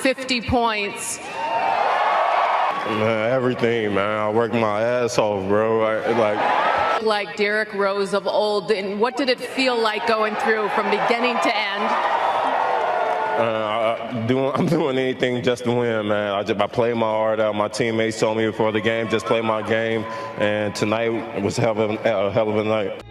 50 points. Man, everything, man. I worked my ass off, bro. Like Derrick Rose of old, and what did it feel like going through from beginning to end? I'm doing anything just to win, man. I play my heart out. My teammates told me before the game, just play my game. And tonight was a hell of a night.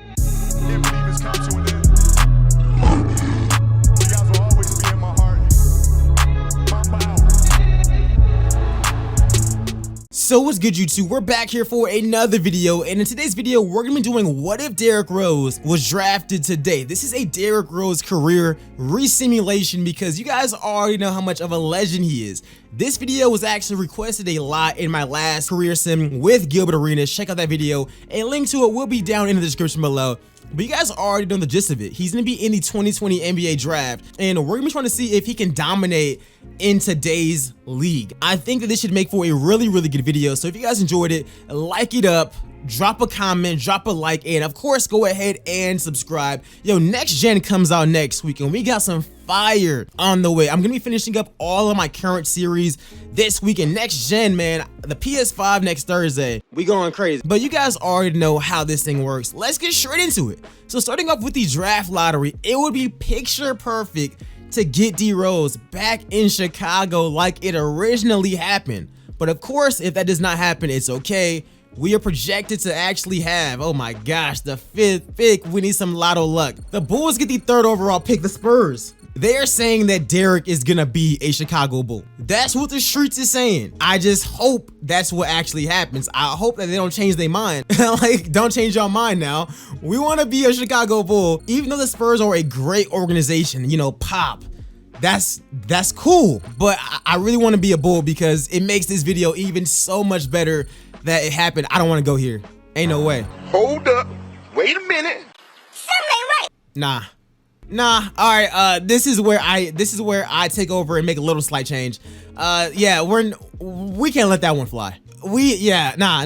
So what's good, YouTube? We're back here for another video, and in today's video we're gonna be doing what if Derrick Rose was drafted today. This is a Derrick Rose career re-simulation because you guys already know how much of a legend he is. This video was actually requested a lot in my last career sim with Gilbert Arenas. Check out that video. A link to it will be down in the description below. But you guys already know the gist of it. He's going to be in the 2020 NBA draft, and we're going to be trying to see if he can dominate in today's league. I think that this should make for a really good video. So if you guys enjoyed it, like it up, drop a comment, drop a like, and of course go ahead and subscribe. Yo, next gen comes out next week, and we got some fire on the way. I'm gonna be finishing up all of my current series this week, and next gen, man, the PS5 next Thursday, we going crazy. But you guys already know how this thing works. Let's get straight into it. So starting off with the draft lottery, it would be picture perfect to get DROSE back in Chicago like it originally happened. But of course, if that does not happen, it's okay. We are projected to actually have, oh my gosh, the fifth pick. We need some lotto luck. The Bulls get the 3rd overall pick, the Spurs. They're saying that Derrick is gonna be a Chicago Bull. That's what the streets is saying. I just hope that's what actually happens. I hope that they don't change their mind. Like, don't change your mind now. We wanna be a Chicago Bull. Even though the Spurs are a great organization, you know, pop. That's cool. But I really wanna be a Bull because it makes this video even so much better that it happened. I don't wanna go here. Ain't no way. Hold up. Wait a minute. Something ain't right. Nah. All right. This is where I take over and make a little slight change. Yeah, we can't let that one fly. Nah.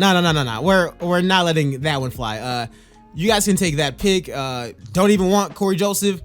We're not letting that one fly. You guys can take that pick. Don't even want Corey Joseph.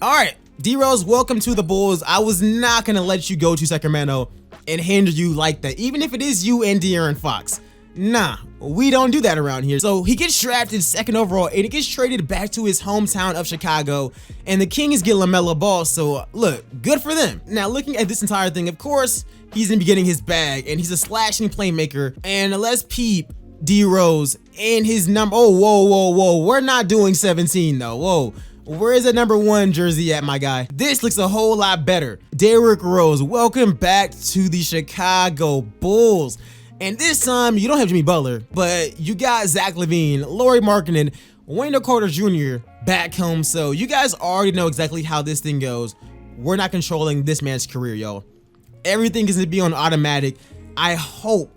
All right, DROSE, welcome to the Bulls. I was not gonna let you go to Sacramento and hinder you like that, even if it is you and De'Aaron Fox. Nah, we don't do that around here. So he gets drafted 2nd overall, and he gets traded back to his hometown of Chicago, and the Kings get LaMelo Ball. So look, good for them. Now looking at this entire thing, of course he's gonna be getting his bag, and he's a slashing playmaker. And let's peep DROSE and his number. Oh, whoa, we're not doing 17 though. Whoa, where is that number 1 jersey at, my guy? This looks a whole lot better. Derrick Rose, welcome back to the Chicago Bulls. And this time, you don't have Jimmy Butler, but you got Zach LaVine, Lauri Markkanen, Wendell Carter Jr. back home. So you guys already know exactly how this thing goes. We're not controlling this man's career, yo. Everything is gonna be on automatic. I hope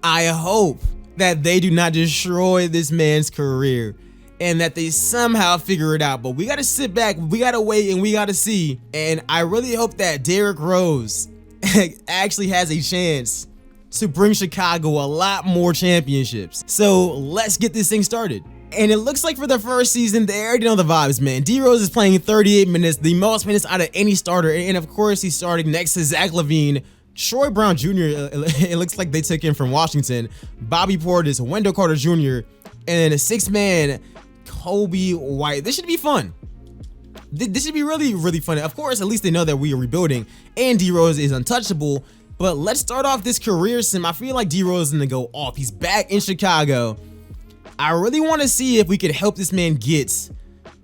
that they do not destroy this man's career and that they somehow figure it out. But we gotta sit back, we gotta wait, and we gotta see. And I really hope that Derrick Rose actually has a chance to bring Chicago a lot more championships. So let's get this thing started. And it looks like for the first season, they already know the vibes, man. DROSE is playing 38 minutes, the most minutes out of any starter. And of course, he's starting next to Zach LaVine, Troy Brown Jr. It looks like they took him from Washington, Bobby Portis, Wendell Carter Jr., and then a 6-man Kobe White. This should be fun. This should be really fun. Of course, at least they know that we are rebuilding and DROSE is untouchable. But let's start off this career sim. I feel like DROSE is gonna go off. He's back in Chicago. I really want to see if we could help this man get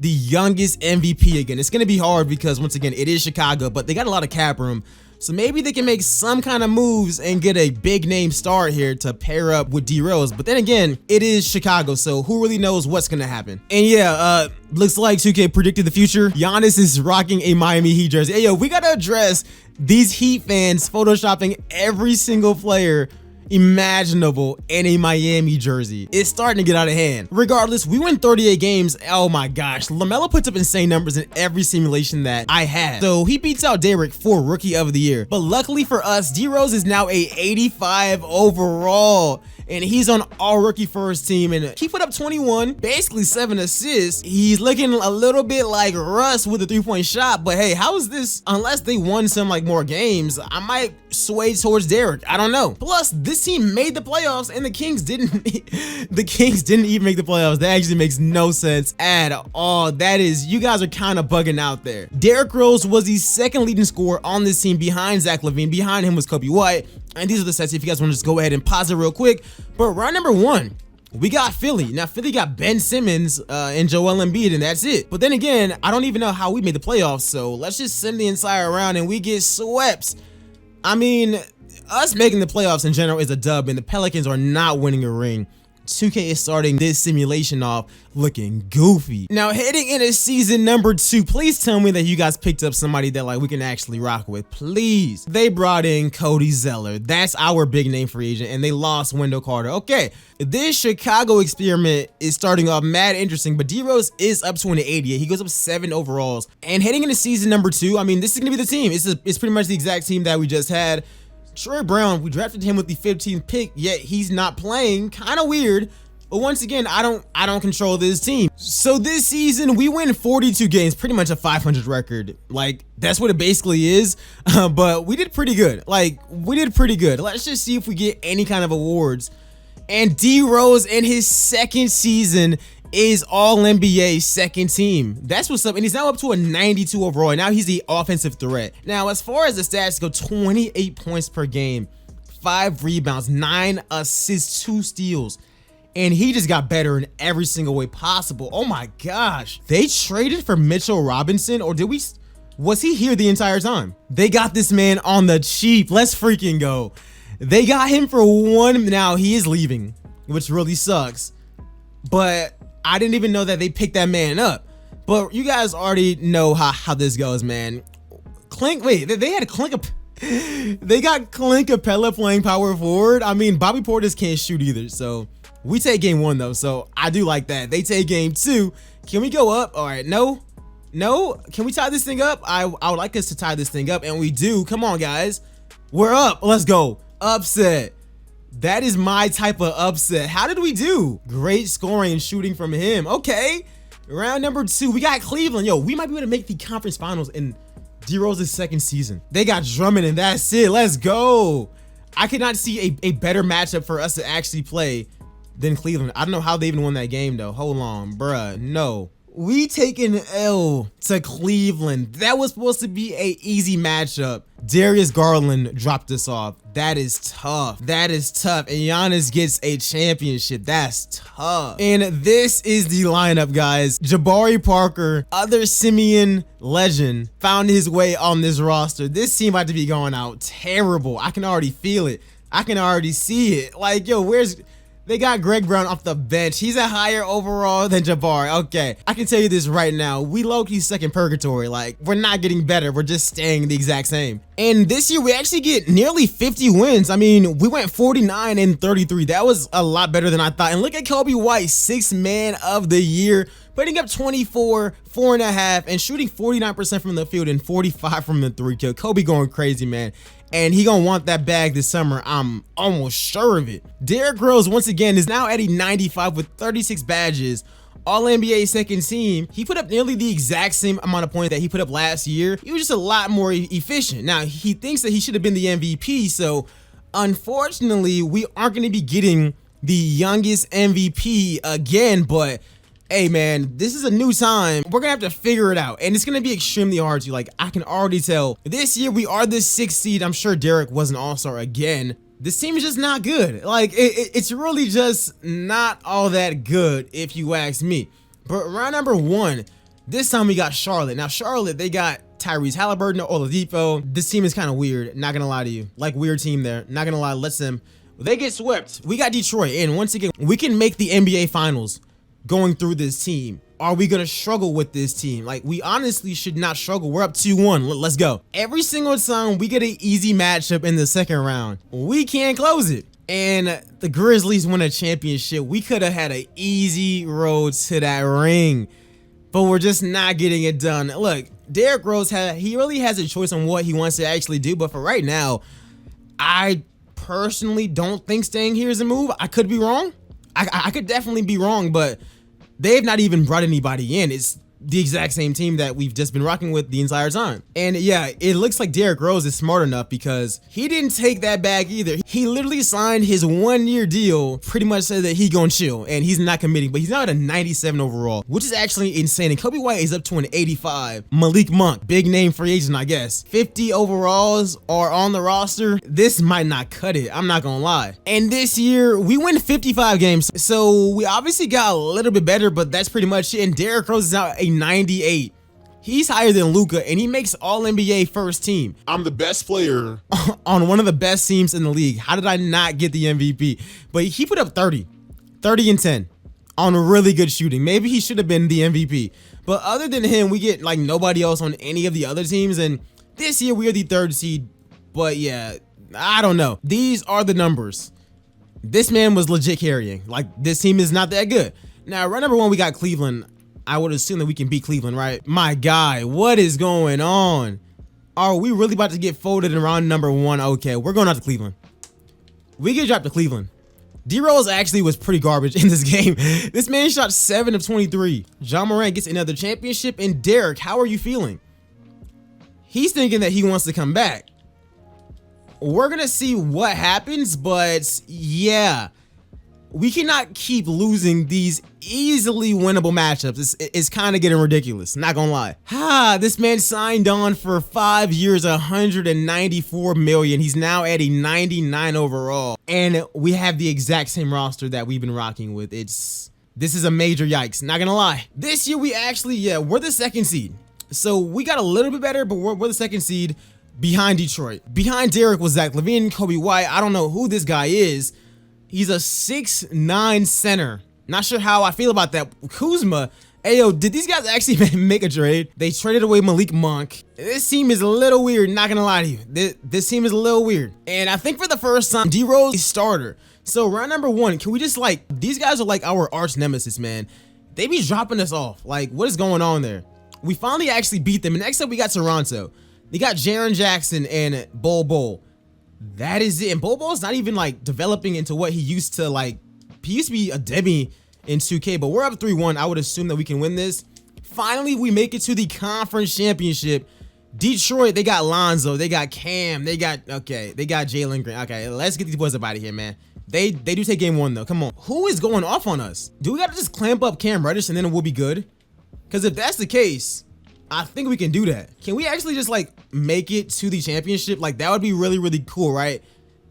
the youngest MVP again. It's gonna be hard because once again, it is Chicago, but they got a lot of cap room. So maybe they can make some kind of moves and get a big name star here to pair up with DROSE. But then again, it is Chicago, so who really knows what's gonna happen? And yeah, looks like 2K predicted the future. Giannis is rocking a Miami Heat jersey. Hey, yo, we gotta address these Heat fans photoshopping every single player imaginable in a Miami jersey. It's starting to get out of hand. Regardless, we win 38 games. Oh my gosh, LaMelo puts up insane numbers in every simulation that I had. So he beats out Derrick for Rookie of the Year. But luckily for us, DROSE is now a 85 overall. and he's on all rookie first team, and he put up 21, basically 7 assists. He's looking a little bit like Russ with a 3-point shot, but hey, how is this? Unless they won some like more games, I might sway towards Derrick. I don't know. Plus, this team made the playoffs, and the Kings didn't. The Kings didn't even make the playoffs. That actually makes no sense at all. That is, you guys are kind of bugging out there. Derrick Rose was the second leading scorer on this team behind Zach LaVine. Behind him was Kobe White. And these are the stats if you guys want to just go ahead and pause it real quick. But round number 1, we got Philly. Now, Philly got Ben Simmons and Joel Embiid, and that's it. But then again, I don't even know how we made the playoffs, so let's just send the entire round and we get swept. I mean, us making the playoffs in general is a dub, and the Pelicans are not winning a ring. 2K is starting this simulation off looking goofy. Now, heading into season number 2, please tell me that you guys picked up somebody that like we can actually rock with. Please. They brought in Cody Zeller. That's our big name free agent, and they lost Wendell Carter. Okay, this Chicago experiment is starting off mad interesting, but DROSE is up to an 88. He goes up 7 overalls. And heading into season number 2, I mean, this is gonna be the team. It's pretty much the exact team that we just had. Troy Brown, we drafted him with the 15th pick, yet he's not playing. Kind of weird. But once again, I don't control this team. So this season, we win 42 games, pretty much a 500 record. Like, that's what it basically is. But we did pretty good. Like, we did pretty good. Let's just see if we get any kind of awards. And DROSE in his second season is all NBA second team. That's what's up. And he's now up to a 92 overall. And now he's the offensive threat. Now, as far as the stats go, 28 points per game, 5 rebounds, 9 assists, 2 steals. And he just got better in every single way possible. Oh my gosh. They traded for Mitchell Robinson, or was he here the entire time? They got this man on the cheap. Let's freaking go. They got him for 1. Now he is leaving, which really sucks. But I didn't even know that they picked that man up. But you guys already know how this goes, man. They had Clint. They got Clint Capella playing power forward. I mean, Bobby Portis can't shoot either, so we take game 1 though. So I do like that. They take game 2. Can we go up? All right, no. Can we tie this thing up? I would like us to tie this thing up, and we do. Come on, guys. We're up. Let's go. Upset. That is my type of upset. How did we do? Great scoring and shooting from him. Okay. Round number 2, we got Cleveland. Yo, we might be able to make the conference finals in DROSE's second season. They got Drummond, and that's it. Let's go. I could not see a better matchup for us to actually play than Cleveland. I don't know how they even won that game, though. Hold on, bruh. No. We take an L to Cleveland. That was supposed to be a easy matchup. Darius Garland dropped us off. That is tough. That is tough. And Giannis gets a championship. That's tough. And this is the lineup, guys. Jabari Parker, other Simeon legend, found his way on this roster. This team about to be going out terrible. I can already feel it. I can already see it. Like, yo, they got Greg Brown off the bench. He's a higher overall than Jabari. Okay, I can tell you this right now. We low-key stuck in purgatory. Like, we're not getting better. We're just staying the exact same. And this year, we actually get nearly 50 wins. I mean, we went 49 and 33. That was a lot better than I thought. And look at Kobe White, 6th man of the year, putting up 24, 4.5, and shooting 49% from the field and 45 from the 3. Kobe going crazy, man. And he gonna want that bag this summer. I'm almost sure of it. Derrick Rose, once again, is now at a 95 with 36 badges. All-NBA second team. He put up nearly the exact same amount of points that he put up last year. He was just a lot more efficient. Now, he thinks that he should have been the MVP, so unfortunately, we aren't gonna be getting the youngest MVP again, but hey man, this is a new time. We're gonna have to figure it out, and it's gonna be extremely hard to, like, I can already tell. This year we are the 6th seed. I'm sure Derrick was an all-star again. This team is just not good. Like, it's really just not all that good if you ask me. But round number 1, this time we got Charlotte. Now Charlotte, they got Tyrese Halliburton, Oladipo. This team is kind of weird, not gonna lie to you. Like, weird team there, not gonna lie. They get swept. We got Detroit, and once again, we can make the NBA finals going through this team. Are we gonna struggle with this team? Like, we honestly should not struggle. We're up 2-1. Let's go. Every single time we get an easy matchup in the second round, we can't close it. And the Grizzlies win a championship. We could have had an easy road to that ring, but we're just not getting it done. Look, Derrick Rose, he really has a choice on what he wants to actually do, but for right now, I personally don't think staying here is a move. I could be wrong. I could definitely be wrong, but they've not even brought anybody in. It's the exact same team that we've just been rocking with the entire time. And yeah, it looks like Derrick Rose is smart enough because he didn't take that bag either. He literally signed his 1-year deal, pretty much said that he gonna chill and he's not committing, but he's now at a 97 overall, which is actually insane. And Kobe White is up to an 85. Malik Monk, big name free agent, I guess. 50 overalls are on the roster. This might not cut it, I'm not gonna lie. And this year, we win 55 games. So we obviously got a little bit better, but that's pretty much it. And Derrick Rose is now a 98. He's higher than Luka, and he makes All-NBA first team. I'm the best player on one of the best teams in the league. How did I not get the MVP? But he put up 30 and 10 on really good shooting. Maybe he should have been the MVP. But other than him, we get like nobody else on any of the other teams. And this year we are the 3rd seed. But yeah, I don't know. These are the numbers. This man was legit carrying. Like, this team is not that good. Now, round number 1, we got Cleveland. I would assume that we can beat Cleveland, right? My guy, what is going on? Are we really about to get folded in round number 1? Okay, we're going out to Cleveland. We get dropped to Cleveland. DROSE actually was pretty garbage in this game. This man shot 7 of 23. Ja Morant gets another championship. And Derrick, how are you feeling? He's thinking that he wants to come back. We're gonna see what happens, but yeah. We cannot keep losing these easily winnable matchups. It's kind of getting ridiculous, not gonna lie. This man signed on for 5 years, 194 million. He's now at a 99 overall. And we have the exact same roster that we've been rocking with. This is a major yikes, not gonna lie. This year we actually, we're the 2nd seed. So we got a little bit better, but we're the 2nd seed behind Detroit. Behind Derrick was Zach LaVine, Kobe White. I don't know who this guy is. He's a 6'9" center. Not sure how I feel about that. Kuzma. Ayo, did these guys actually make a trade? They traded away Malik Monk. This team is a little weird, not gonna lie to you. This team is a little weird. And I think for the first time, DROSE is starter. So round number 1, can we just like, these guys are like our arch nemesis, man. They be dropping us off. Like, what is going on there? We finally actually beat them. And next up, we got Toronto. They got Jaren Jackson and Bol. That is it. And Bobo's not even like developing into what he used to like. He used to be a Demi in 2K, but we're up 3-1. I would assume that we can win this. Finally, we make it to the conference championship. Detroit, they got Lonzo, they got Cam, they got Jalen Green. Okay, let's get these boys up out of here, man. They do take game 1 though. Come on. Who is going off on us? Do we gotta just clamp up Cam Reddish and then we'll be good? Because if that's the case, I think we can do that. Can we actually just like make it to the championship? Like, that would be really, really cool, right?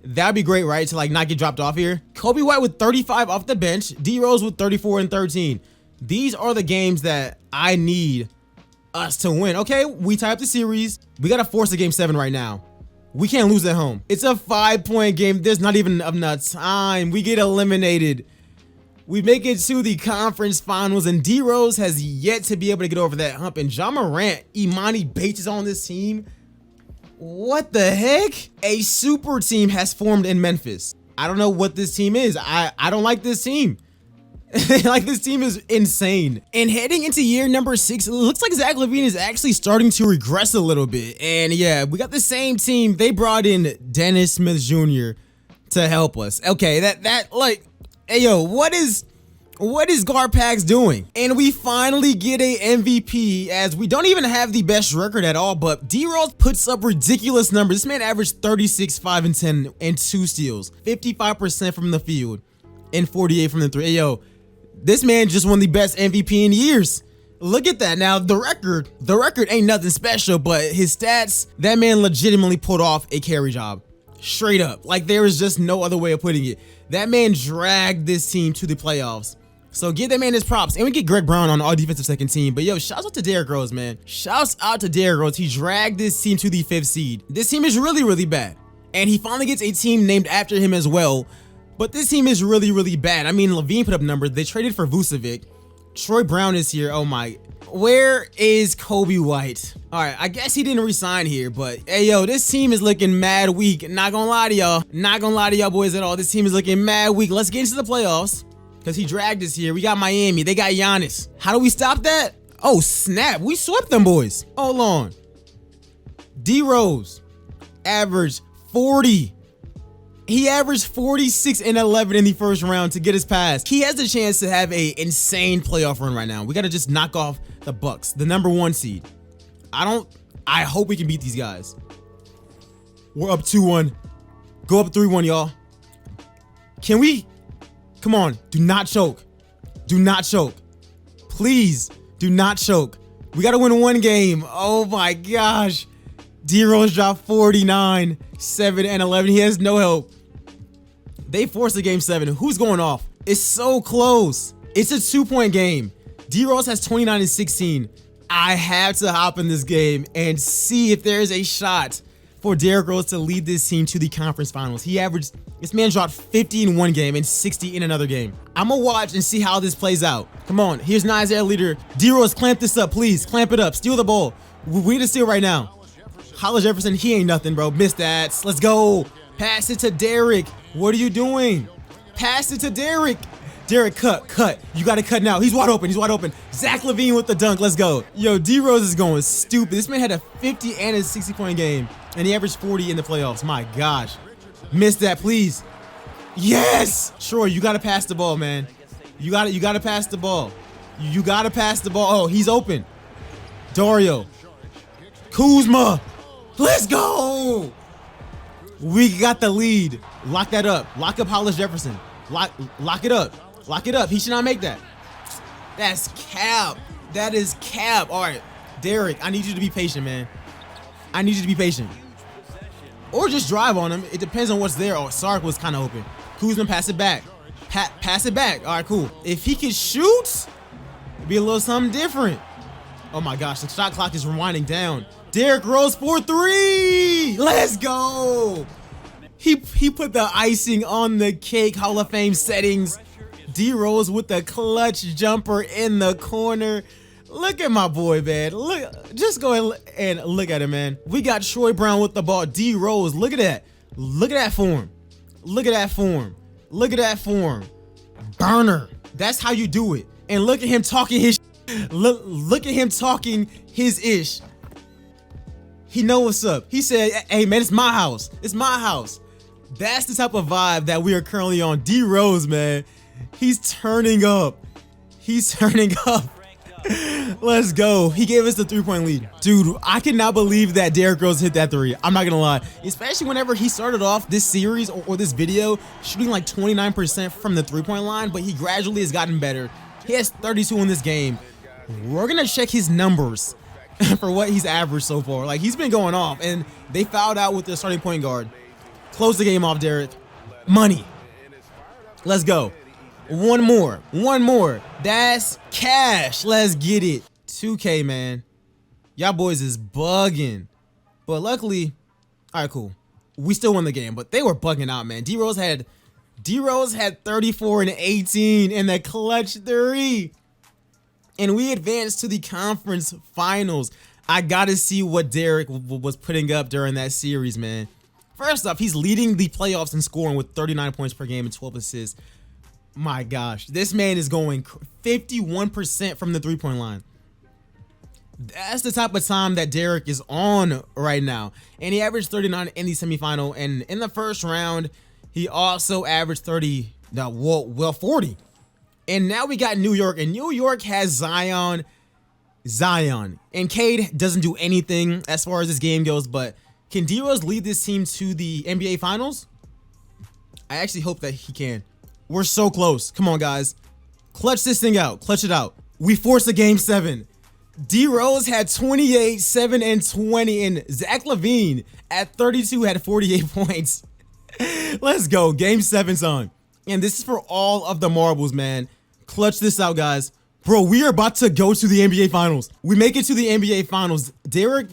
That'd be great, right? To like not get dropped off here. Kobe White with 35 off the bench. DROSE with 34 and 13. These are the games that I need us to win. Okay, we tie up the series. We gotta force a game 7 right now. We can't lose at home. It's a 5-point game. There's not even enough time. We get eliminated. We make it to the conference finals, and DROSE has yet to be able to get over that hump. And Ja Morant, Imani Bates is on this team. What the heck? A super team has formed in Memphis. I don't know what this team is. I don't like this team. Like, this team is insane. And heading into year number 6, it looks like Zach LaVine is actually starting to regress a little bit. And yeah, we got the same team. They brought in Dennis Smith Jr. to help us. Okay, that like, hey yo, what is Garpax doing? And we finally get a MVP, as we don't even have the best record at all, but DROSE puts up ridiculous numbers. This man averaged 36, 5 and 10 and 2 steals, 55% from the field and 48 from the 3. Hey yo, this man just won the best MVP in years. Look at that. Now the record ain't nothing special, but his stats, that man legitimately pulled off a carry job. Straight up. Like, there is just no other way of putting it. That man dragged this team to the playoffs. So give that man his props. And we get Greg Brown on all defensive second team. But yo, shouts out to Derrick Rose, man. Shouts out to Derrick Rose. He dragged this team to the 5th seed. This team is really, really bad. And he finally gets a team named after him as well. But this team is really, really bad. I mean, LaVine put up numbers. They traded for Vucevic. Troy Brown is here. Oh my. Where is Kobe White? All right, I guess he didn't resign here, but hey, yo, this team is looking mad weak. Not gonna lie to y'all. Not gonna lie to y'all boys at all. This team is looking mad weak. Let's get into the playoffs, because he dragged us here. We got Miami. They got Giannis. How do we stop that? Oh, snap. We swept them boys. Hold on. DROSE averaged 40, He averaged 46 and 11 in the first round to get his pass. He has a chance to have a insane playoff run right now. We got to just knock off the Bucks, the #1 seed. I hope we can beat these guys. We're up 2-1. Go up 3-1, y'all. Can we? Come on. Do not choke. Do not choke. Please do not choke. We got to win one game. Oh my gosh. D-Rose dropped 49, 7, and 11. He has no help. They forced a game 7. Who's going off? It's so close. It's a 2-point game. D-Rose has 29 and 16. I have to hop in this game and see if there is a shot for Derrick Rose to lead this team to the conference finals. This man dropped 50 in one game and 60 in another game. I'm gonna watch and see how this plays out. Come on, here's Nice leader. D-Rose, clamp this up, please. Clamp it up, steal the ball. We need to steal right now. Hollis Jefferson, he ain't nothing, bro. Missed that. Let's go. Pass it to Derrick. What are you doing? Pass it to Derrick. Derrick, cut. You gotta cut now. He's wide open. Zach LaVine with the dunk. Let's go. Yo, D-Rose is going stupid. This man had a 50 and a 60-point game, and he averaged 40 in the playoffs. My gosh. Missed that, please. Yes! Troy, you gotta pass the ball, man. You gotta pass the ball. You gotta pass the ball. Oh, he's open. Dario. Kuzma. Let's go! We got the lead. Lock that up. Lock up Hollis Jefferson. Lock it up. Lock it up. He should not make that. That's cap. That is cap. All right, Derrick, I need you to be patient, man. I need you to be patient. Or just drive on him. It depends on what's there. Oh, Sark was kind of open. Kuzma, pass it back. Pass it back. All right, cool. If he could shoot, it'd be a little something different. Oh my gosh, the shot clock is rewinding down. Derrick Rose for 3. Let's go. He put the icing on the cake. Hall of Fame settings. D-Rose with the clutch jumper in the corner. Look at my boy, man. Look, just go and look at him, man. We got Troy Brown with the ball. D-Rose, look at that. Look at that form. Look at that form. Look at that form. Burner. That's how you do it. And look at him talking his look at him talking his ish. He know what's up. He said, hey man, it's my house. It's my house. That's the type of vibe that we are currently on. D-Rose, man. He's turning up. He's turning up. Let's go. He gave us the 3-point lead. Dude, I cannot believe that Derrick Rose hit that 3. I'm not gonna lie. Especially whenever he started off this series or this video shooting like 29% from the 3-point line, but he gradually has gotten better. He has 32 in this game. We're gonna check his numbers for what he's averaged so far. Like, he's been going off, and they fouled out with their starting point guard. Close the game off, Derrick. Money. Let's go. One more. That's cash. Let's get it. 2K, man. Y'all boys is bugging. But luckily, all right, cool. We still won the game, but they were bugging out, man. D-Rose had 34 and 18 in the clutch 3. And we advanced to the conference finals. I gotta see what Derrick was putting up during that series, man. First off, he's leading the playoffs in scoring with 39 points per game and 12 assists. My gosh, this man is going 51% from the 3-point line. That's the type of time that Derrick is on right now. And he averaged 39 in the semifinal. And in the first round, he also averaged 40. And now we got New York, and New York has Zion. And Cade doesn't do anything as far as this game goes, but can D-Rose lead this team to the NBA Finals? I actually hope that he can. We're so close. Come on, guys. Clutch this thing out. Clutch it out. We forced a game 7. D-Rose had 28, 7, and 20, and Zach LaVine at 32 had 48 points. Let's go. Game 7's on. And this is for all of the marbles, man. Clutch this out, guys. Bro, we are about to go to the NBA Finals. We make it to the NBA Finals. Derrick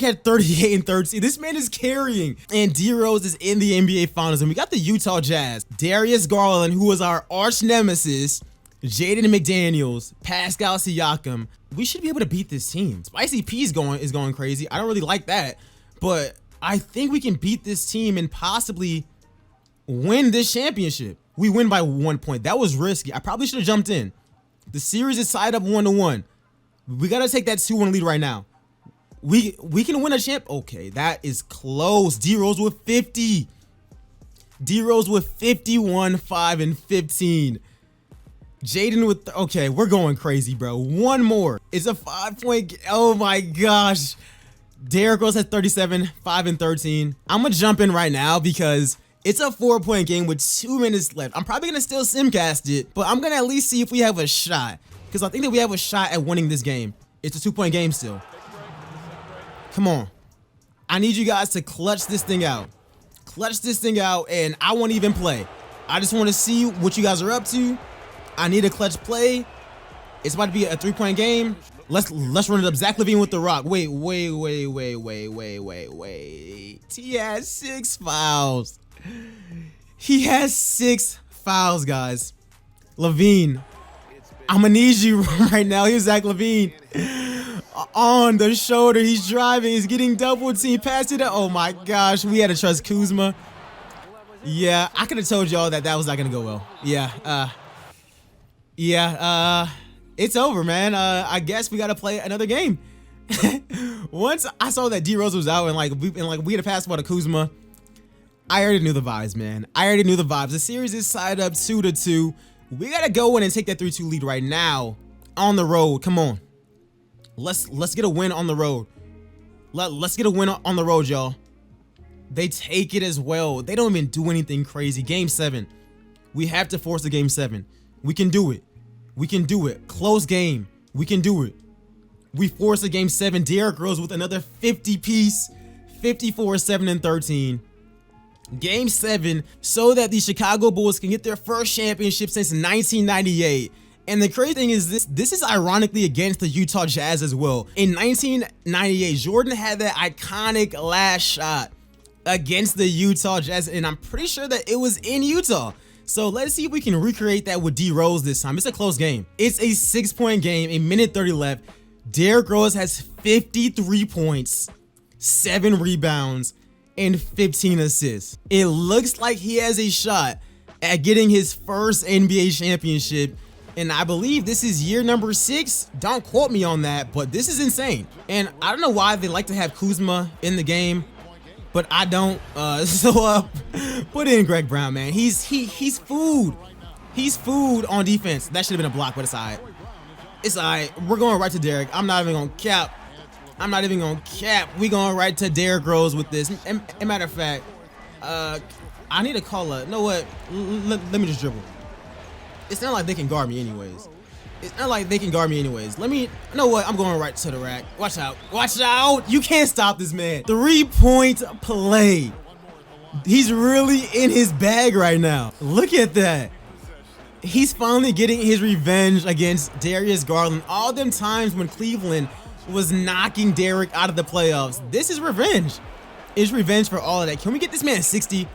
had 38 and 13. This man is carrying. And D-Rose is in the NBA Finals. And we got the Utah Jazz. Darius Garland, who was our arch nemesis. Jaden McDaniels. Pascal Siakam. We should be able to beat this team. Spicy P is going crazy. I don't really like that. But I think we can beat this team and possibly win this championship. We win by 1 point. That was risky. I probably should have jumped in. The series is tied up 1-1. We got to take that 2-1 lead right now. We can win a champ. Okay, that is close. D-Rose with 50. D-Rose with 51, 5, and 15. Jaden with, okay, we're going crazy, bro. One more. It's a 5-point, oh my gosh. Derrick Rose has 37, 5, and 13. I'm gonna jump in right now because it's a 4-point game with 2 minutes left. I'm probably gonna still simcast it, but I'm gonna at least see if we have a shot because I think that we have a shot at winning this game. It's a 2-point game still. Come on. I need you guys to clutch this thing out. Clutch this thing out, and I won't even play. I just want to see what you guys are up to. I need a clutch play. It's about to be a 3-point game. Let's run it up. Zach LaVine with the rock. Wait. He has 6 fouls. He has 6 fouls, guys. LaVine, I'm gonna need you right now. Here's Zach LaVine. On the shoulder, he's driving, he's getting double team, pass it up. Oh my gosh, we had to trust Kuzma. Yeah, I could have told y'all that was not gonna go well. It's over, man. I guess we gotta play another game. Once I saw that D-Rose was out and we had a pass ball to Kuzma, I already knew the vibes, man. I already knew the vibes. The series is tied up 2-2. We gotta go in and take that 3-2 lead right now on the road. Come on. Let's get a win on the road. Let's get a win on the road, y'all. They take it as well. They don't even do anything crazy. Game 7. We have to force a game 7. We can do it. We can do it. Close game. We can do it. We force a game 7. Derrick Rose with another 50 piece. 54, 7, and 13. Game 7 so that the Chicago Bulls can get their first championship since 1998. And the crazy thing is this is ironically against the Utah Jazz as well. In 1998, Jordan had that iconic last shot against the Utah Jazz, and I'm pretty sure that it was in Utah. So let's see if we can recreate that with D-Rose this time. It's a close game. It's a 6-point game, a minute 30 left. Derrick Rose has 53 points, 7 rebounds, and 15 assists. It looks like he has a shot at getting his first NBA championship. And I believe this is year number 6. Don't quote me on that, but this is insane. And I don't know why they like to have Kuzma in the game, but I don't. Put in Greg Brown, man. He's food. He's food on defense. That should have been a block, but it's all right. It's all right. We're going right to Derrick. I'm not even gonna cap. We going right to Derrick Rose with this. And matter of fact, I need to call a. You know what? Let me just dribble. It's not like they can guard me anyways. Let me, you know what? I'm going right to the rack. Watch out. You can't stop this man. 3-point play. He's really in his bag right now. Look at that. He's finally getting his revenge against Darius Garland. All them times when Cleveland was knocking Derrick out of the playoffs. This is revenge. It's revenge for all of that. Can we get this man 60?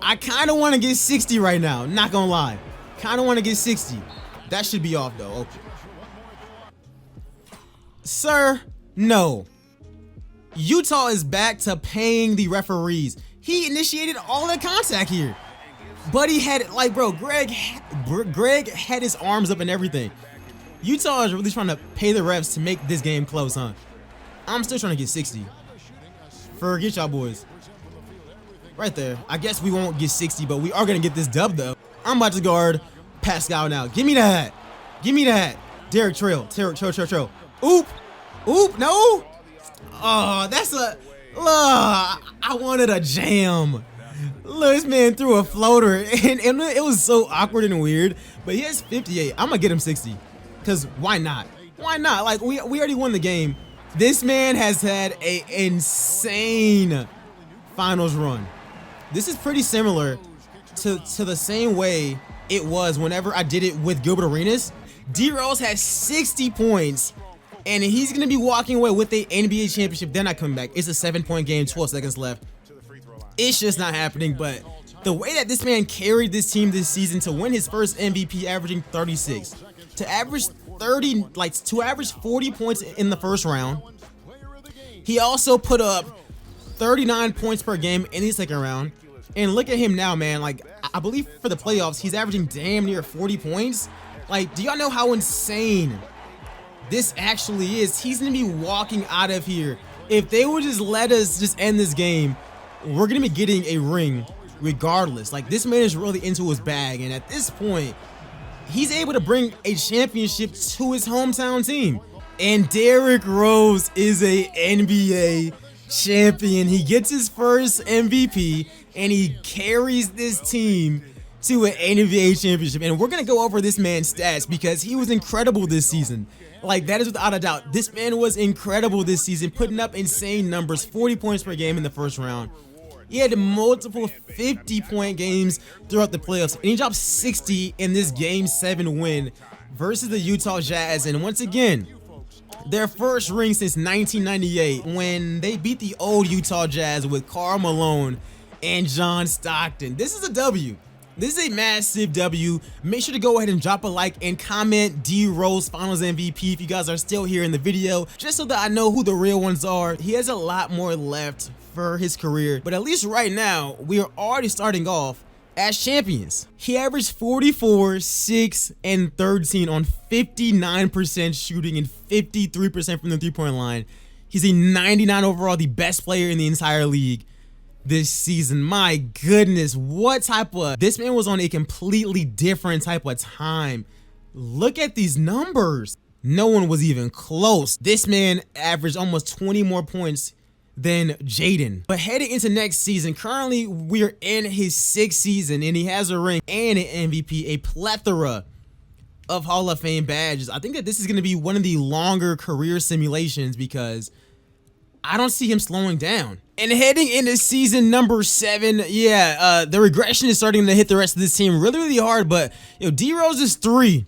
I kind of want to get 60 right now. Not gonna lie. Kind of want to get 60. That should be off though. Okay. Sir, no. Utah is back to paying the referees. He initiated all the contact here. But he had it like, bro, Greg had his arms up and everything. Utah is really trying to pay the refs to make this game close, huh? I'm still trying to get 60. Forget y'all boys. Right there. I guess we won't get 60, but we are going to get this dub though. I'm about to guard Pascal now. Give me that. Derrick Trail. Oop, no. Oh, that's a, I wanted a jam. Look, this man threw a floater, and it was so awkward and weird, but he has 58. I'm going to get him 60, because why not? Like, we already won the game. This man has had an insane finals run. This is pretty similar to the same way it was whenever I did it with Gilbert Arenas. D-Rose has 60 points, and he's going to be walking away with the NBA championship. They're not coming back. It's a 7-point game, 12 seconds left. It's just not happening, but the way that this man carried this team this season to win his first MVP, averaging 36, to average 40 points in the first round. He also put up 39 points per game in the second round. And look at him now, man. Like, I believe for the playoffs, he's averaging damn near 40 points. Like, do y'all know how insane this actually is? He's going to be walking out of here. If they would just let us just end this game, we're going to be getting a ring regardless. Like, this man is really into his bag, and at this point, he's able to bring a championship to his hometown team. And Derrick Rose is a NBA champion. He gets his first MVP, and he carries this team to an NBA championship. And we're gonna go over this man's stats because he was incredible this season. Like, that is without a doubt. This man was incredible this season, putting up insane numbers, 40 points per game in the first round. He had multiple 50-point games throughout the playoffs, and he dropped 60 in this Game 7 win versus the Utah Jazz. And once again, their first ring since 1998, when they beat the old Utah Jazz with Karl Malone and John Stockton. This is a W. This is a massive W. Make sure to go ahead and drop a like and comment DROSE Finals MVP if you guys are still here in the video, just so that I know who the real ones are. He has a lot more left for his career, but at least right now, we are already starting off as champions. He averaged 44, 6, and 13 on 59% shooting and 53% from the three-point line. He's a 99 overall, the best player in the entire league this season. My goodness, what type of... This man was on a completely different type of time. Look at these numbers. No one was even close. This man averaged almost 20 more points than Jaden. But heading into next season, currently we're in his 6th season, and he has a ring and an MVP, a plethora of Hall of Fame badges. I think that this is going to be one of the longer career simulations because I don't see him slowing down. And heading into season number 7, the regression is starting to hit the rest of this team really hard. But D-Rose is 3.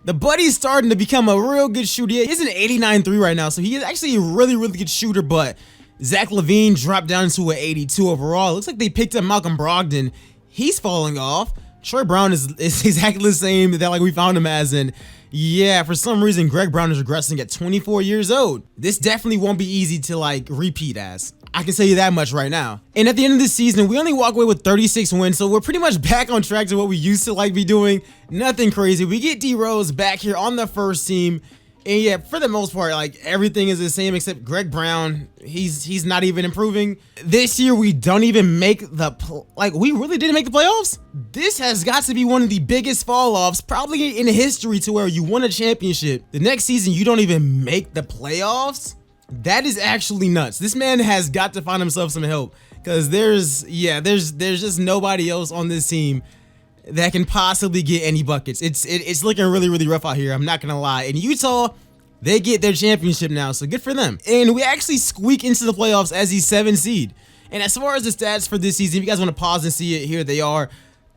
The buddy's starting to become a real good shooter. He's an 89-3 right now, so he is actually a really good shooter. But Zach LaVine dropped down to an 82 overall. It looks like they picked up Malcolm Brogdon. He's falling off. Troy Brown is exactly the same that like we found him as. And yeah, for some reason, Greg Brown is regressing at 24 years old. This definitely won't be easy to like repeat as. I can tell you that much right now. And at the end of the season, we only walk away with 36 wins, so we're pretty much back on track to what we used to like be doing. Nothing crazy. We get D-Rose back here on the first team. And yeah, for the most part, like everything is the same except Greg Brown. He's not even improving. This year, we don't even make we really didn't make the playoffs. This has got to be one of the biggest fall offs probably in history, to where you won a championship. The next season, you don't even make the playoffs. That is actually nuts. This man has got to find himself some help, because there's just nobody else on this team that can possibly get any buckets. It's looking really rough out here. I'm not gonna lie. And Utah, they get their championship now, so good for them. And we actually squeak into the playoffs as the 7th seed. And as far as the stats for this season, if you guys want to pause and see it, here they are.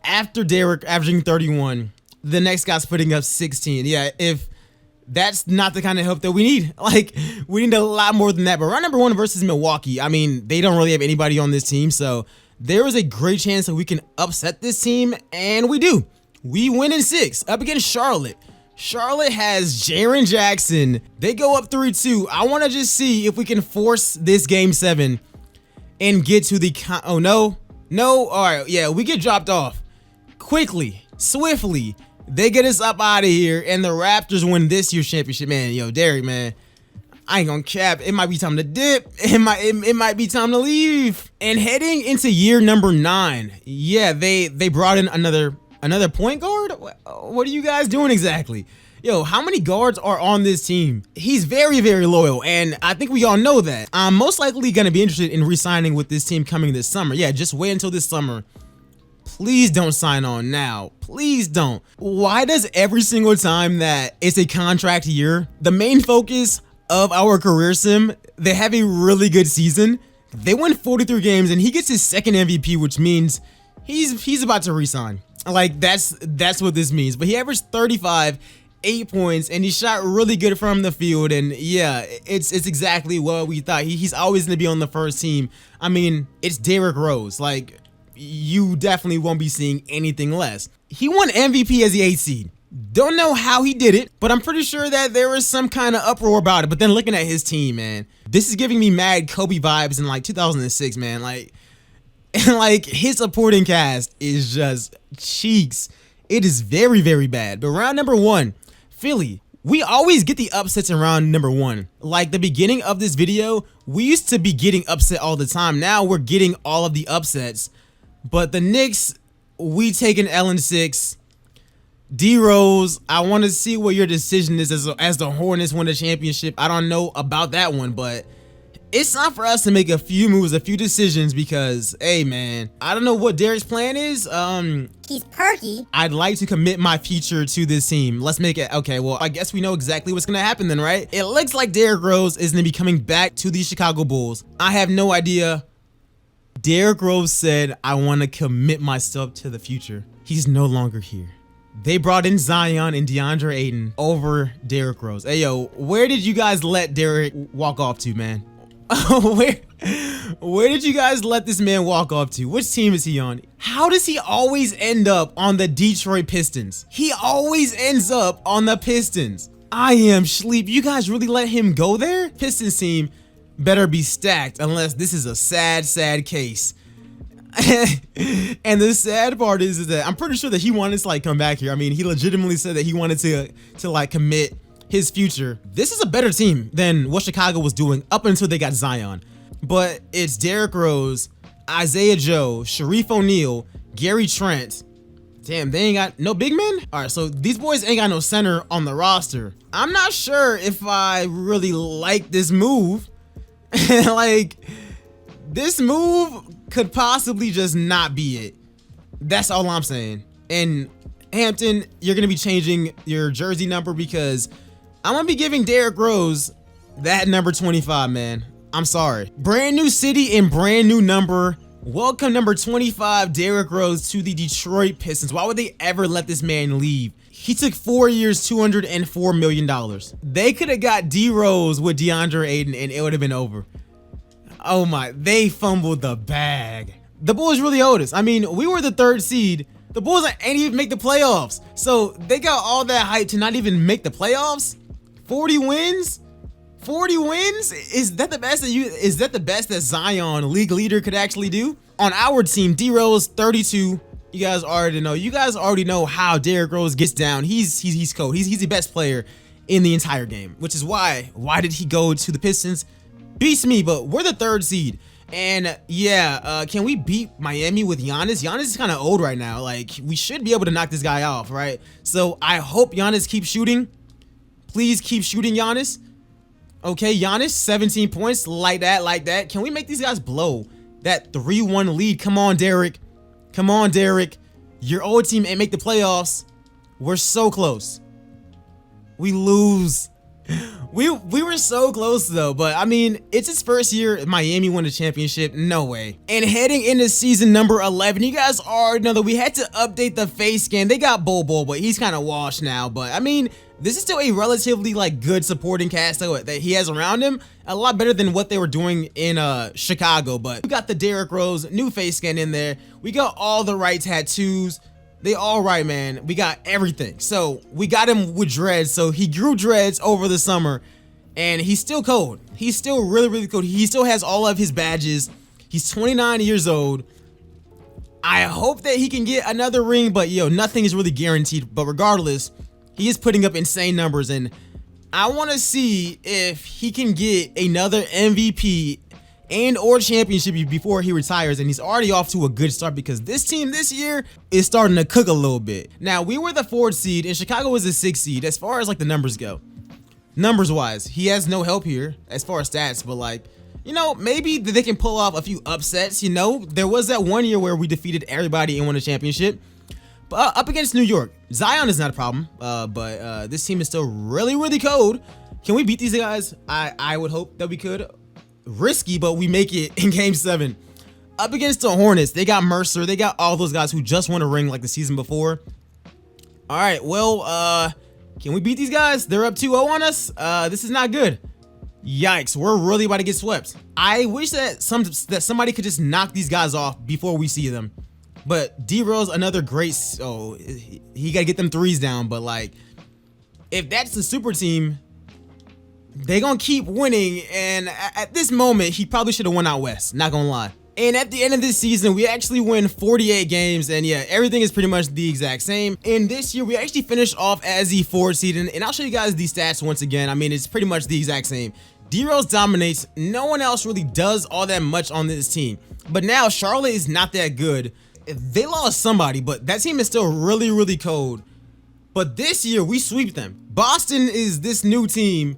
After Derrick averaging 31, the next guy's putting up 16. Yeah, if that's not the kind of help that we need. Like, we need a lot more than that. But round number 1 versus Milwaukee, I mean, they don't really have anybody on this team, so there is a great chance that we can upset this team, and we do. We win in 6 up against Charlotte. Charlotte has Jaren Jackson. They go up 3-2. I want to just see if we can force this game 7 and get to the oh no. All right, yeah, we get dropped off quickly, swiftly. They get us up out of here, and the Raptors win this year's championship. Man, yo, Derrick, man, I ain't gonna cap. It might be time to dip. It might be time to leave. And heading into year number 9, yeah, they brought in another point guard. What are you guys doing exactly? Yo, how many guards are on this team? He's very loyal, and I think we all know that. I'm most likely gonna be interested in re-signing with this team coming this summer. Yeah, just wait until this summer. Please don't sign on now. Please don't. Why does every single time that it's a contract year, the main focus of our career sim, they have a really good season, they win 43 games, and he gets his 2nd MVP, which means he's about to resign. Like, that's what this means. But he averaged 35, 8 points, and he shot really good from the field. And yeah, it's exactly what we thought. He's always gonna be on the first team. I mean, it's Derrick Rose. Like, you definitely won't be seeing anything less. He won MVP as the 8th seed. Don't know how he did it, but I'm pretty sure that there was some kind of uproar about it. But then looking at his team, man, this is giving me mad Kobe vibes in like 2006, man. Like his supporting cast is just cheeks. It is very bad. But round number 1, Philly. We always get the upsets in round number 1. Like the beginning of this video, we used to be getting upset all the time. Now we're getting all of the upsets But the Knicks, we take an L in 6. DROSE, I want to see what your decision is as the Hornets win the championship. I don't know about that one, but it's time for us to make a few moves, a few decisions, because, hey, man, I don't know what Derrick's plan is. He's perky. I'd like to commit my future to this team. Let's make it. Okay, well, I guess we know exactly what's going to happen then, right? It looks like Derrick Rose is going to be coming back to the Chicago Bulls. I have no idea. Derrick Rose said, I want to commit myself to the future. He's no longer here. They brought in Zion and DeAndre Ayton over Derrick Rose. Hey, yo, where did you guys let Derrick walk off to, man? Where did you guys let this man walk off to? Which team is he on? How does he always end up on the Detroit Pistons? He always ends up on the Pistons. I am sleep. You guys really let him go there? Pistons team better be stacked unless this is a sad, sad case. And the sad part is that I'm pretty sure that he wanted to like come back here. I mean, he legitimately said that he wanted to like commit his future. This is a better team than what Chicago was doing up until they got Zion. But it's Derrick Rose, Isaiah Joe, Sharif O'Neal, Gary Trent. Damn, they ain't got no big men? All right, so these boys ain't got no center on the roster. I'm not sure if I really like this move. Like, this move could possibly just not be it. That's all I'm saying. And Hampton, you're going to be changing your jersey number because I'm going to be giving Derrick Rose that number 25, man. I'm sorry. Brand new city and brand new number. Welcome number 25, Derrick Rose, to the Detroit Pistons. Why would they ever let this man leave? He took 4 years, $204 million. They could have got D-Rose with DeAndre Ayton and it would have been over. Oh my, they fumbled the bag. The Bulls really owed us. I mean, we were the 3rd seed. The Bulls ain't even make the playoffs. So they got all that hype to not even make the playoffs? 40 wins? 40 wins? Is that the best that Zion, league leader, could actually do? On our team, D-Rose 32. You guys already know. You guys already know how Derrick Rose gets down. He's cold. He's the best player in the entire game, which is why did he go to the Pistons? Beats me, but we're the 3rd seed. And yeah, can we beat Miami with Giannis? Giannis is kind of old right now. Like, we should be able to knock this guy off, right? So I hope Giannis keeps shooting. Please keep shooting, Giannis. Okay, Giannis, 17 points, like that. Can we make these guys blow that 3-1 lead? Come on, Derrick. Come on, Derrick. Your old team ain't make the playoffs. We're so close. We lose. We were so close though, but I mean, it's his first year. Miami won the championship. No way. And heading into season number 11, you guys already know that we had to update the face scan. They got Bobo, but he's kind of washed now. But I mean, this is still a relatively like good supporting cast that he has around him. A lot better than what they were doing in Chicago. But we got the Derrick Rose new face scan in there. We got all the right tattoos. They all right, man. We got everything. So we got him with dreads. So he grew dreads over the summer and he's still cold. He's still really, really cold. He still has all of his badges. He's 29 years old. I hope that he can get another ring, but yo, nothing is really guaranteed. But regardless, he is putting up insane numbers and I want to see if he can get another MVP and or championship before he retires, and he's already off to a good start because this team this year is starting to cook a little bit. Now, we were the 4th seed and Chicago was the 6th seed as far as like the numbers go. Numbers wise, he has no help here as far as stats, but like, you know, maybe they can pull off a few upsets. You know, there was that one year where we defeated everybody and won a championship. But up against New York, Zion is not a problem, but this team is still really, really cold. Can we beat these guys? I would hope that we could. Risky, but we make it in game 7. Up against the Hornets, they got Mercer. They got all those guys who just won a ring like the season before. All right, well, can we beat these guys? They're up 2-0 on us. This is not good. Yikes, we're really about to get swept. I wish that somebody could just knock these guys off before we see them. But D-Rose, another great, oh, he got to get them threes down. But like, if that's the super team, they gonna keep winning, and at this moment, he probably should have won out west, not gonna lie. And at the end of this season, we actually win 48 games, and yeah, everything is pretty much the exact same. And this year, we actually finished off as the 4th seed, and I'll show you guys these stats once again. I mean, it's pretty much the exact same. D-Rose dominates. No one else really does all that much on this team. But now, Charlotte is not that good. they lost somebody, but that team is still really, really cold. But this year, we sweep them. Boston is this new team.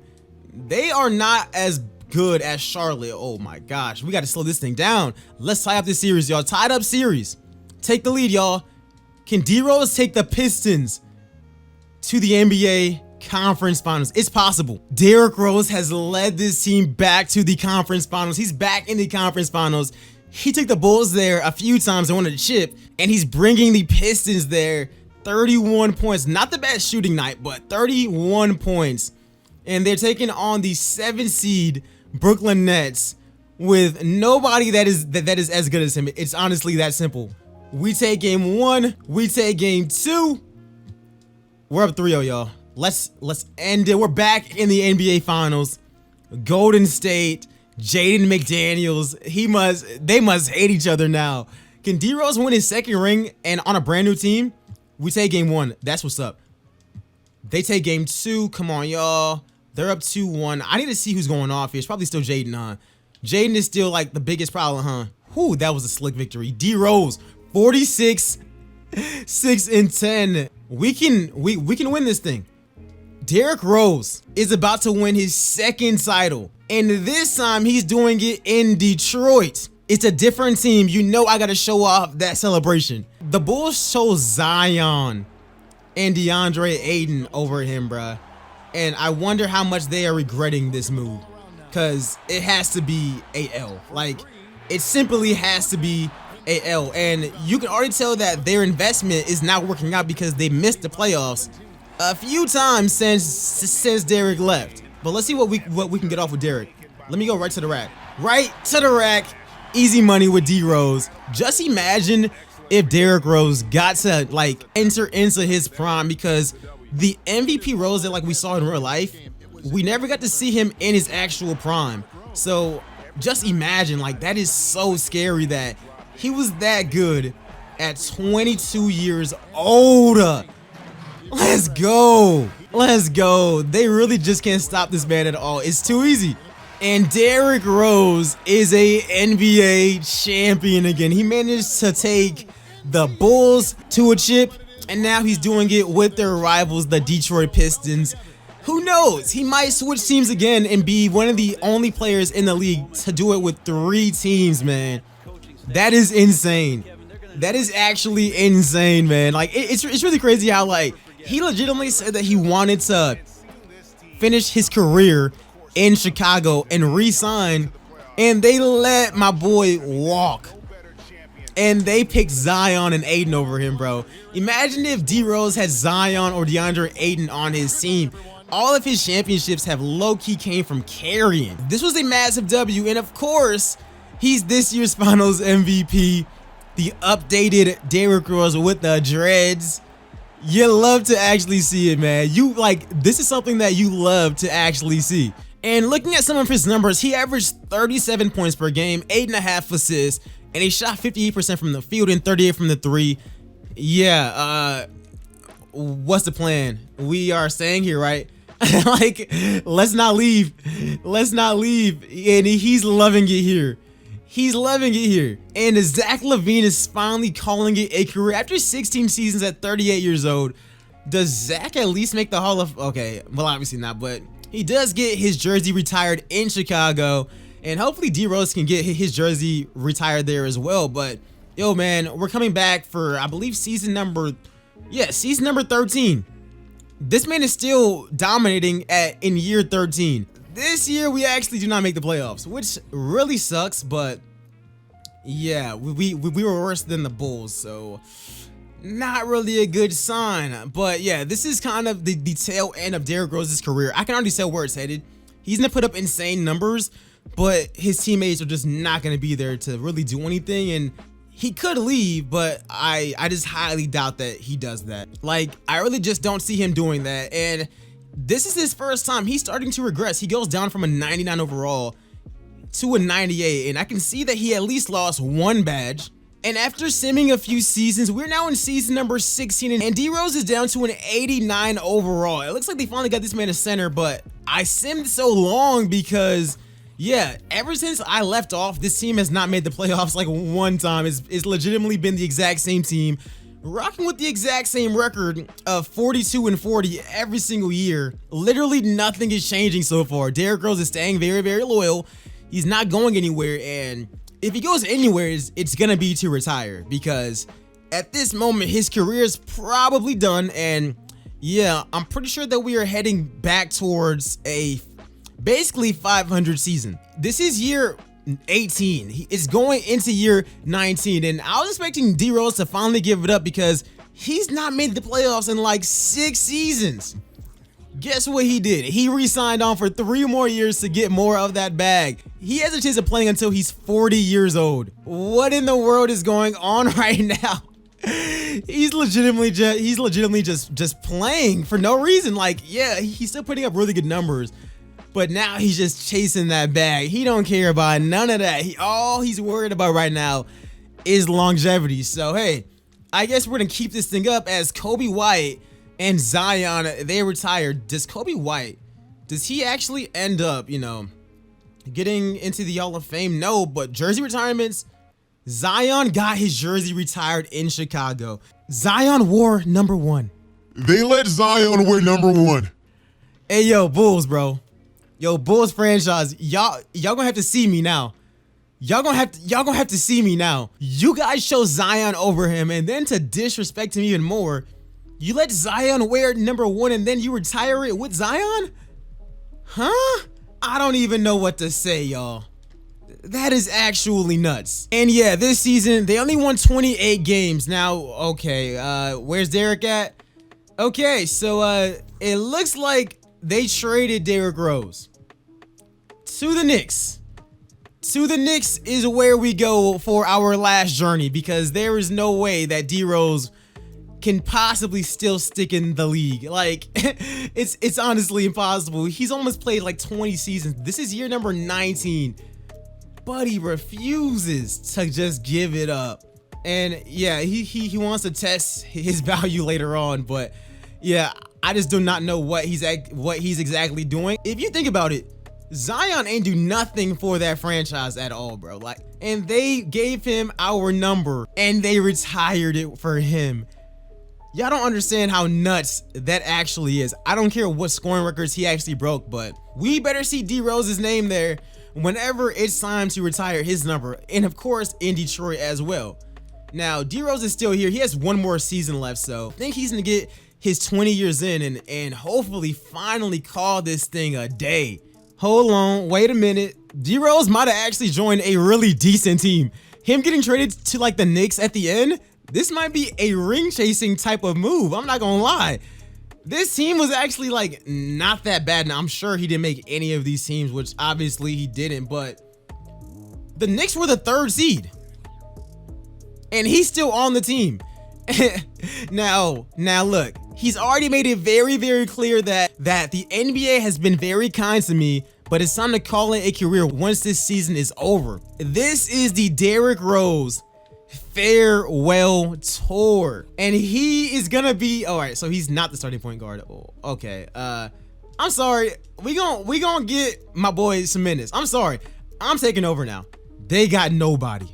They are not as good as Charlotte. Oh my gosh, we got to slow this thing down. Let's tie up this series, y'all. Tied up series. Take the lead, y'all. Can DROSE take the Pistons to the NBA Conference Finals? It's possible. Derrick Rose has led this team back to the Conference Finals. He's back in the Conference Finals. He took the Bulls there a few times and won a chip, and he's bringing the Pistons there. 31 points. Not the best shooting night, but 31 points. And they're taking on the 7th seed Brooklyn Nets with nobody that is as good as him. It's honestly that simple. We take game 1. We take game 2. We're up 3-0, y'all. Let's end it. We're back in the NBA Finals. Golden State, Jaden McDaniels. They must hate each other now. Can DROSE win his 2nd ring and on a brand new team? We take game 1. That's what's up. They take game 2. Come on, y'all. They're up 2-1. I need to see who's going off here. It's probably still Jaden, huh? Jaden is still like the biggest problem, huh? Whew, that was a slick victory. DROSE, 46, 6-10. We can win this thing. Derrick Rose is about to win his 2nd title, and this time he's doing it in Detroit. It's a different team. You know I gotta show off that celebration. The Bulls chose Zion and DeAndre Ayton over him, bruh. And I wonder how much they are regretting this move, because it has to be a L. Like, it simply has to be a L. And you can already tell that their investment is not working out because they missed the playoffs a few times since Derrick left. But let's see what we can get off with Derrick. Let me go right to the rack. Right to the rack. Easy money with DROSE. Just imagine if Derrick Rose got to like enter into his prime, because the MVP Rose that like we saw in real life, we never got to see him in his actual prime. So just imagine, like, that is so scary that he was that good at 22 years old. Let's go. Let's go. They really just can't stop this man at all. It's too easy. And Derrick Rose is a NBA champion again. He managed to take the Bulls to a chip, and now he's doing it with their rivals, the Detroit Pistons. Who knows? He might switch teams again and be one of the only players in the league to do it with 3 teams, man. That is insane. That is actually insane, man. Like, it's really crazy how, like, he legitimately said that he wanted to finish his career in Chicago and re-sign, and they let my boy walk. And they picked Zion and Ayton over him, bro. Imagine if DROSE had Zion or DeAndre Ayton on his team. All of his championships have low-key came from carrying. This was a massive W, and of course, he's this year's Finals MVP. The updated Derrick Rose with the dreads. You love to actually see it, man. This is something that you love to actually see. And looking at some of his numbers, he averaged 37 points per game, 8.5 assists, and he shot 58% from the field and 38 from the 3. Yeah, what's the plan? We are staying here, right? Like, let's not leave. Let's not leave. And he's loving it here. He's loving it here. And Zach LaVine is finally calling it a career. After 16 seasons at 38 years old, does Zach at least make the Hall of... Okay, well, obviously not, but he does get his jersey retired in Chicago. And hopefully DROSE can get his jersey retired there as well. But, yo, man, we're coming back for, I believe, season number 13. This man is still dominating in year 13. This year, we actually do not make the playoffs, which really sucks. But, yeah, we were worse than the Bulls, so not really a good sign. But, yeah, this is kind of the tail end of Derrick Rose's career. I can already tell where it's headed. He's going to put up insane numbers, but his teammates are just not going to be there to really do anything. And he could leave, but I just highly doubt that he does that. Like, I really just don't see him doing that. And this is his first time. He's starting to regress. He goes down from a 99 overall to a 98. And I can see that he at least lost 1 badge. And after simming a few seasons, we're now in season number 16. And DROSE is down to an 89 overall. It looks like they finally got this man a center, but I simmed so long because... Yeah, ever since I left off, this team has not made the playoffs like one time. It's legitimately been the exact same team, rocking with the exact same record of 42-40 every single year. Literally nothing is changing so far. Derrick Rose is staying very, very loyal. He's not going anywhere, and if he goes anywhere, it's gonna be to retire, because at this moment his career is probably done. And yeah, I'm pretty sure that we are heading back towards a basically 500 season. This is year 18. It's going into year 19, and I was expecting DROSE to finally give it up because he's not made the playoffs in like 6 seasons. Guess what he did? He re-signed on for 3 more years to get more of that bag. He has a chance of playing until he's 40 years old. What in the world is going on right now? He's legitimately just playing for no reason. Like, yeah, he's still putting up really good numbers, but now he's just chasing that bag. He don't care about none of that. All he's worried about right now is longevity. So hey, I guess we're gonna keep this thing up as Kobe White and Zion, they retired. Does Kobe White, does he actually end up, you know, getting into the Hall of Fame? No, but jersey retirements, Zion got his jersey retired in Chicago. Zion wore number 1. They let Zion wear number 1. Hey, yo, Bulls, bro. Yo, Bulls franchise, y'all gonna have to see me now. Y'all gonna have to see me now. You guys chose Zion over him, and then to disrespect him even more, you let Zion wear number 1 and then you retire it with Zion? Huh? I don't even know what to say, y'all. That is actually nuts. And yeah, this season, they only won 28 games. Now, okay, where's Derrick at? Okay, so it looks like they traded Derrick Rose to the Knicks. To the Knicks is where we go for our last journey, because there is no way that D-Rose can possibly still stick in the league. Like, it's honestly impossible. He's almost played like 20 seasons. This is year number 19. But he refuses to just give it up. And yeah, he wants to test his value later on, but yeah, I just do not know what he's exactly doing. If you think about it, Zion ain't do nothing for that franchise at all, bro. Like, and they gave him our number and they retired it for him. Y'all don't understand how nuts that actually is. I don't care what scoring records he actually broke, but we better see D-Rose's name there whenever it's time to retire his number, and of course in Detroit as well. Now, D-Rose is still here. He has 1 more season left, so I think he's gonna get his 20 years in and hopefully finally call this thing a day. Hold on, wait a minute. D-Rose might have actually joined a really decent team. Him getting traded to like the Knicks at the end, this might be a ring chasing type of move. I'm not gonna lie. This team was actually like not that bad. Now I'm sure he didn't make any of these teams, which obviously he didn't, but the Knicks were the 3rd seed and he's still on the team. now look, he's already made it very, very clear that the NBA has been very kind to me, but it's time to call it a career once this season is over. This is the Derrick Rose farewell tour, and he is gonna be all right. So he's not the starting point guard. Oh, okay, I'm sorry, we gonna get my boy some minutes. I'm sorry, I'm taking over now. They got nobody.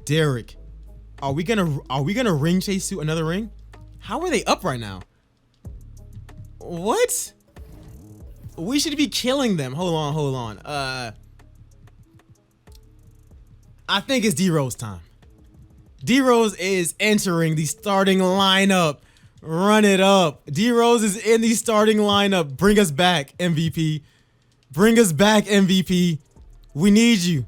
Derrick, are we gonna ring chase to another ring? How are they up right now? What? We should be killing them. Hold on. I think it's D-Rose time. D-Rose is entering the starting lineup. Run it up. D-Rose is in the starting lineup. Bring us back, MVP. Bring us back, MVP. We need you.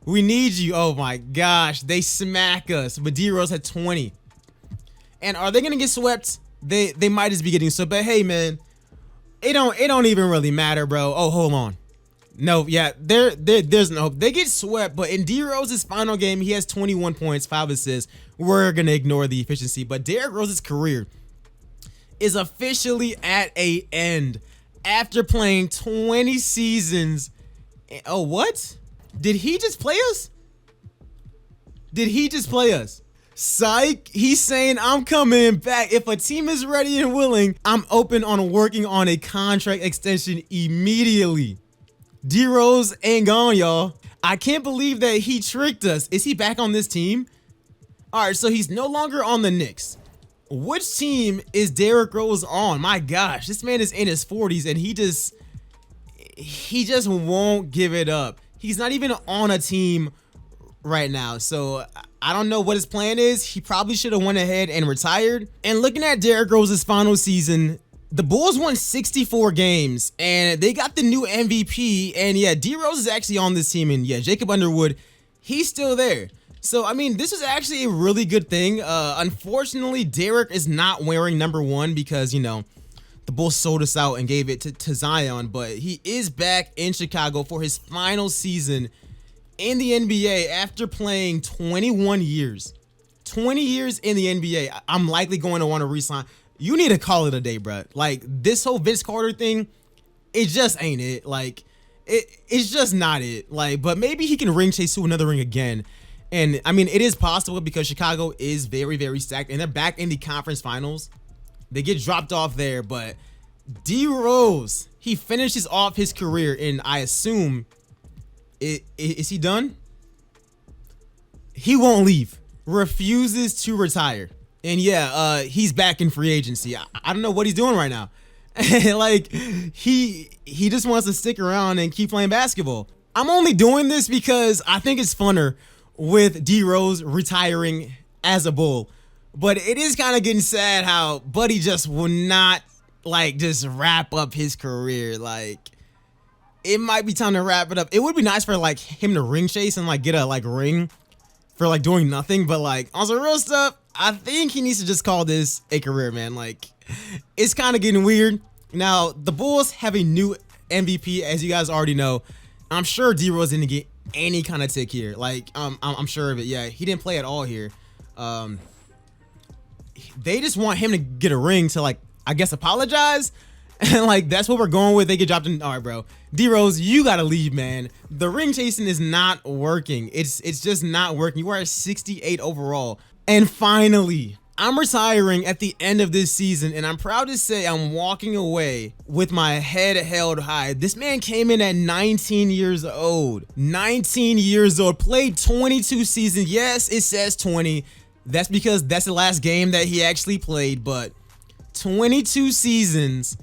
We need you. Oh my gosh. They smack us. But D-Rose had 20. And are they gonna get swept? They might just be getting swept. But hey man, it don't even really matter, bro. Oh, hold on. No, yeah, there's no hope. They get swept, but in D-Rose's final game, he has 21 points, 5 assists. We're gonna ignore the efficiency, but Derrick Rose's career is officially at an end after playing 20 seasons. Oh, what? Did he just play us? Did he just play us? Psych, he's saying I'm coming back. If a team is ready and willing, I'm open on working on a contract extension immediately. D-Rose ain't gone, y'all. I can't believe that he tricked us. Is he back on this team? All right, so he's no longer on the Knicks. Which team is Derrick Rose on? My gosh, this man is in his 40s and he just won't give it up. He's not even on a team right now. So I don't know what his plan is. He probably should have went ahead and retired. And looking at Derrick Rose's final season, the Bulls won 64 games and they got the new MVP. And yeah, D-Rose is actually on this team. And yeah, Jacob Underwood, he's still there. So, I mean, this is actually a really good thing. Unfortunately, Derrick is not wearing number 1 because, you know, the Bulls sold us out and gave it to Zion. But he is back in Chicago for his final season in the NBA after playing 21 years. 20 years in the NBA. I'm likely going to want to re-sign. You need to call it a day, bro. Like, this whole Vince Carter thing, it just ain't it. Like, it's just not it. Like, but maybe he can ring chase to another ring again. And I mean, it is possible because Chicago is very, very stacked and they're back in the conference finals. They get dropped off there, but D-Rose, he finishes off his career and I assume, is he done? He won't leave, refuses to retire. And yeah, he's back in free agency. I don't know what he's doing right now. Like, he just wants to stick around and keep playing basketball. I'm only doing this because I think it's funner with D-Rose retiring as a Bull. But it is kind of getting sad how Buddy just will not, like, just wrap up his career. Like, it might be time to wrap it up. It would be nice for, like, him to ring chase and, like, get a, like, ring for, like, doing nothing. But, like, on some real stuff, I think he needs to just call this a career, man. Like, it's kind of getting weird. Now, the Bulls have a new MVP, as you guys already know. I'm sure D-Rose didn't get any kind of tick here. Like, I'm sure of it. Yeah, he didn't play at all here. They just want him to get a ring to, like, I guess apologize. And like, that's what we're going with. They get dropped in. All right, bro. D-Rose, you gotta leave, man. The ring chasing is not working. It's just not working. You are at 68 overall. And finally, I'm retiring at the end of this season, and I'm proud to say I'm walking away with my head held high. This man came in at 19 years old. 19 years old, played 22 seasons. Yes, it says 20. That's because that's the last game that he actually played, but 22 seasons,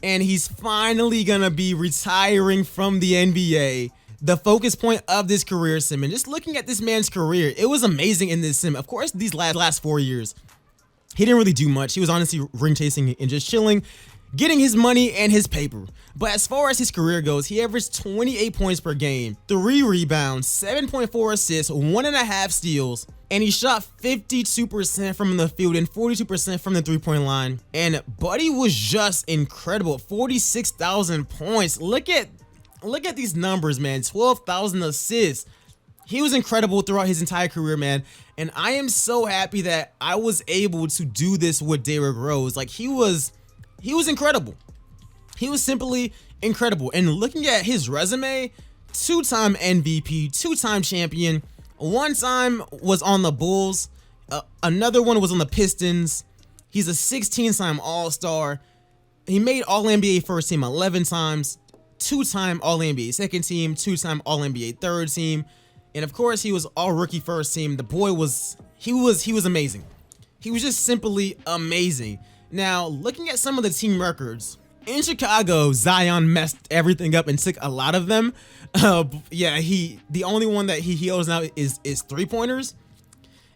and he's finally gonna be retiring from the NBA. The focus point of this career sim, and just looking at this man's career, it was amazing in this sim. Of course, these last 4 years, he didn't really do much. He was honestly ring chasing and just chilling, getting his money and his paper. But as far as his career goes, he averaged 28 points per game, 3 rebounds, 7.4 assists, 1.5 steals, and he shot 52% from the field and 42% from the three-point line. And Buddy was just incredible. 46,000 points. Look at these numbers, man. 12,000 assists. He was incredible throughout his entire career, man. And I am so happy that I was able to do this with Derrick Rose. Like, he was incredible. He was simply incredible. And looking at his resume, 2-time MVP, 2-time champion, 1 time was on the Bulls, another one was on the Pistons. He's a 16-time All-Star. He made All-NBA first team 11 times, 2-time All-NBA second team, 2-time All-NBA third team. And of course, he was all-rookie first team. The boy was amazing. He was just simply amazing. Now, looking at some of the team records, in Chicago, Zion messed everything up and took a lot of them. Yeah, the only one that he owes now is 3-pointers.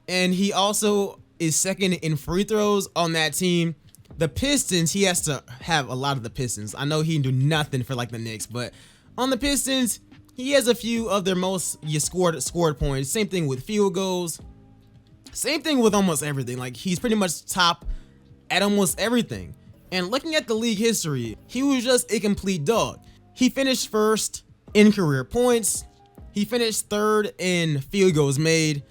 And he also is second in free throws on that team. The Pistons, he has to have a lot of the Pistons. I know he can do nothing for like the Knicks, but on the Pistons, he has a few of their most scored points. Same thing with field goals. Same thing with almost everything. Like, he's pretty much top at almost everything. And looking at the league history, he was just a complete dog. He finished first in career points. He finished third in field goals made.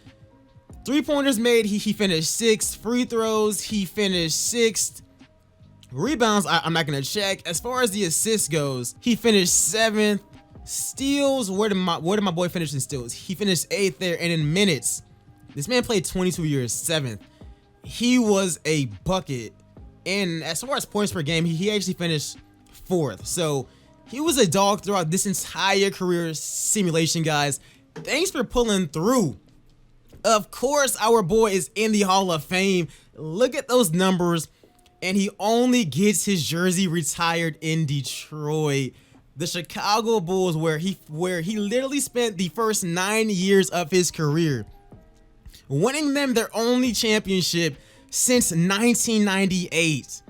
3-pointers made, he finished 6th. Free throws, he finished 6th. Rebounds, I'm not gonna check. As far as the assists goes, he finished 7th. Steals, where did my boy finish in steals? He finished 8th there. And in minutes, this man played 22 years, 7th. He was a bucket. And as far as points per game, he actually finished 4th. So He was a dog throughout this entire career simulation, guys. Thanks for pulling through. Of course, our boy is in the Hall of Fame. Look at those numbers. And he only gets his jersey retired in Detroit. The Chicago Bulls, where he literally spent the first 9 years of his career, winning them their only championship since 1998.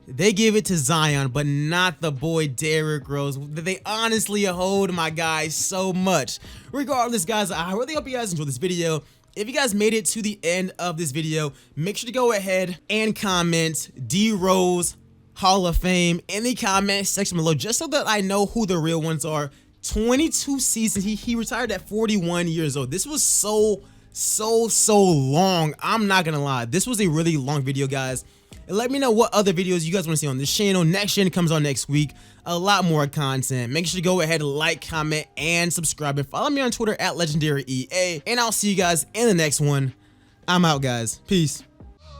They give it to Zion, but not the boy Derrick Rose. They honestly hold my guys so much. Regardless, guys, I really hope you guys enjoyed this video. If you guys made it to the end of this video, make sure to go ahead and comment DROSE Hall of Fame in the comment section below, just so that I know who the real ones are. 22 seasons. He retired at 41 years old. This was so long. I'm not gonna lie. This was a really long video, guys. And let me know what other videos you guys want to see on this channel. Next gen comes on next week. A lot more content. Make sure to go ahead and like, comment, and subscribe. And follow me on Twitter at LegendaryEA. And I'll see you guys in the next one. I'm out, guys. Peace.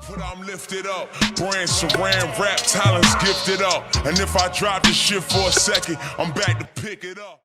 But I'm lifted up, brand saran wrap, talents gifted up. And if I drop this shit for a second, I'm back to pick it up.